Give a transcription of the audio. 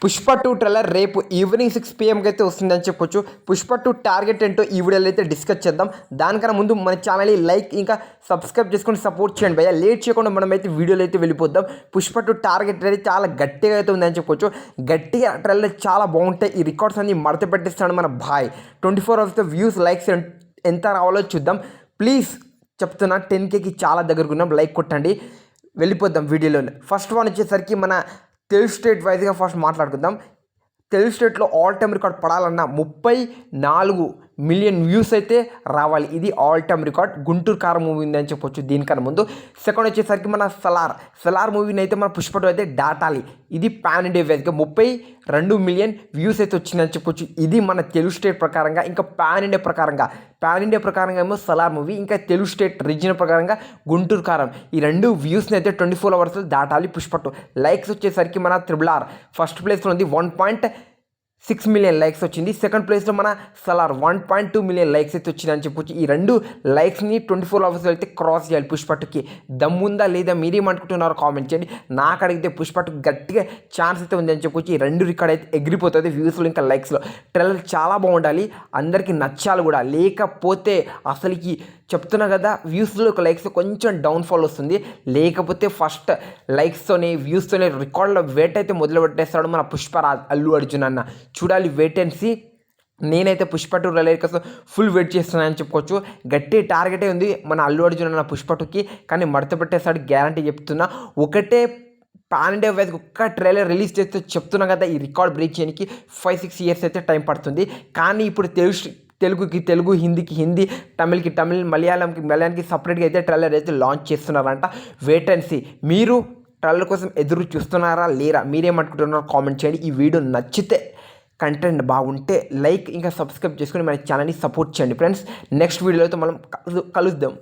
Pushpa 2 trailer రేపు evening 6 PM అయితే వస్తుందని చెప్పొచ్చు. పుష్ప 2 టార్గెట్ ఏంటో ఈ వీడియోలో అయితే డిస్కస్ చేద్దాం. దానికన్నా ముందు మన ఛానల్ని లైక్ ఇంకా సబ్స్క్రైబ్ చేసుకొని సపోర్ట్ చేయండి భయ్య. లేట్ చేయకుండా మనమైతే వీడియోలో అయితే వెళ్ళిపోద్దాం. పుష్ప 2 టార్గెట్ అనేది చాలా గట్టిగా అయితే ఉందని చెప్పొచ్చు. గట్టిగా ట్రైలర్ చాలా బాగుంటాయి. ఈ రికార్డ్స్ అన్ని మడత పెట్టిస్తాడు మన భాయ్. 24 అవర్స్తో వ్యూస్ లైక్స్ ఎంత రావాలో చూద్దాం. ప్లీజ్ చెప్తున్నా 10Kకి చాలా దగ్గరకున్నాం. లైక్ కొట్టండి. వెళ్ళిపోద్దాం వీడియోలో. ఫస్ట్ వన్ వచ్చేసరికి మన తెలుగు స్టేట్ వైజ్గా ఫస్ట్ మాట్లాడుకుందాం. తెలుగు స్టేట్లో ఆల్ టైమ్ రికార్డ్ పడాలన్నా 34 మిలియన్ వ్యూస్ అయితే రావాలి. ఇది ఆల్ టైమ్ రికార్డ్. గుంటూరు కారం మూవీ ఉందని చెప్పొచ్చు. దీనికన్నా ముందు సెకండ్ వచ్చేసరికి మన సలార్ మూవీని అయితే మన పుష్ప 2 అయితే దాటాలి. ఇది పాన్ ఇండియా వైజ్గా 32 మిలియన్ వ్యూస్ అయితే వచ్చిందని చెప్పొచ్చు. ఇది మన తెలుగు స్టేట్ ప్రకారంగా. ఇంకా పాన్ ఇండియా ప్రకారంగా ఏమో సలార్ మూవీ, ఇంకా తెలుగు స్టేట్ రీజియన్ ప్రకారంగా గుంటూరు కారం. ఈ రెండు వ్యూస్ని అయితే 24 అవర్స్లో దాటాలి పుష్ప 2. లైక్స్ వచ్చేసరికి మన RRR ఫస్ట్ ప్లేస్లో ఉంది. 1.6 మిలియన్ లైక్స్ వచ్చింది. సెకండ్ ప్లేస్లో మన సలార్ 1.2 మిలియన్ లైక్స్ అయితే వచ్చిందని చెప్పొచ్చు. ఈ రెండు లైక్స్ని 24 అవర్స్లో అయితే క్రాస్ చేయాలి పుష్ప 2కి. దమ్ముందా లేదా మీరేమనుకుంటున్నారో కామెంట్ చేయండి. నాకు అడిగితే పుష్ప 2 గట్టిగా ఛాన్స్ అయితే ఉంది అని చెప్పొచ్చు. ఈ రెండు రికార్డ్ అయితే ఎగిరిపోతుంది వ్యూస్లో ఇంకా లైక్స్లో. ట్రైలర్ చాలా బాగుండాలి, అందరికీ నచ్చాలి కూడా. లేకపోతే అసలుకి చెప్తున్నా కదా, వ్యూస్లో లైక్స్ కొంచెం డౌన్ఫాల్ వస్తుంది. లేకపోతే ఫస్ట్ లైక్స్తోనే వ్యూస్తోనే రికార్డులో వేట్ అయితే మొదలు పెట్టేస్తాడు మన పుష్పరాజ్ అల్లు అర్జున్ అన్న. చూడాలి, వెయిట్ అండ్ సీ. నేనైతే పుష్ప 2 రిలీజ్ కోసం ఫుల్ వెయిట్ చేస్తున్నానని చెప్పుకోవచ్చు. గట్టి టార్గెటే ఉంది మన అల్లు అర్జున్ అన్న పుష్ప 2కి. కానీ మడత పెట్టేస్తాడు గ్యారంటీ చెప్తున్నా. ఒకటే పాన్ ఇండియా వైజ్ ఒక్క ట్రైలర్ రిలీజ్ చేస్తే చెప్తున్నా కదా, ఈ రికార్డ్ బ్రేక్ చేయడానికి 5-6 ఇయర్స్ అయితే టైం పడుతుంది. కానీ ఇప్పుడు తెలుగుకి తెలుగు, హిందీకి హిందీ, తమిళ్కి తమిళ్, మలయాళంకి సపరేట్గా అయితే ట్రైలర్ అయితే లాంచ్ చేస్తున్నారంట. Wait and see. మీరు ట్రైలర్ కోసం ఎదురు చూస్తున్నారా లేరా, మీరేమనుకుంటున్నారో కామెంట్ చేయండి. ఈ వీడియో నచ్చితే, కంటెంట్ బాగుంటే లైక్ ఇంకా సబ్స్క్రైబ్ చేసుకొని మన ఛానల్ని సపోర్ట్ చేయండి ఫ్రెండ్స్. నెక్స్ట్ వీడియోలో అయితే మనం కలుద్దాం.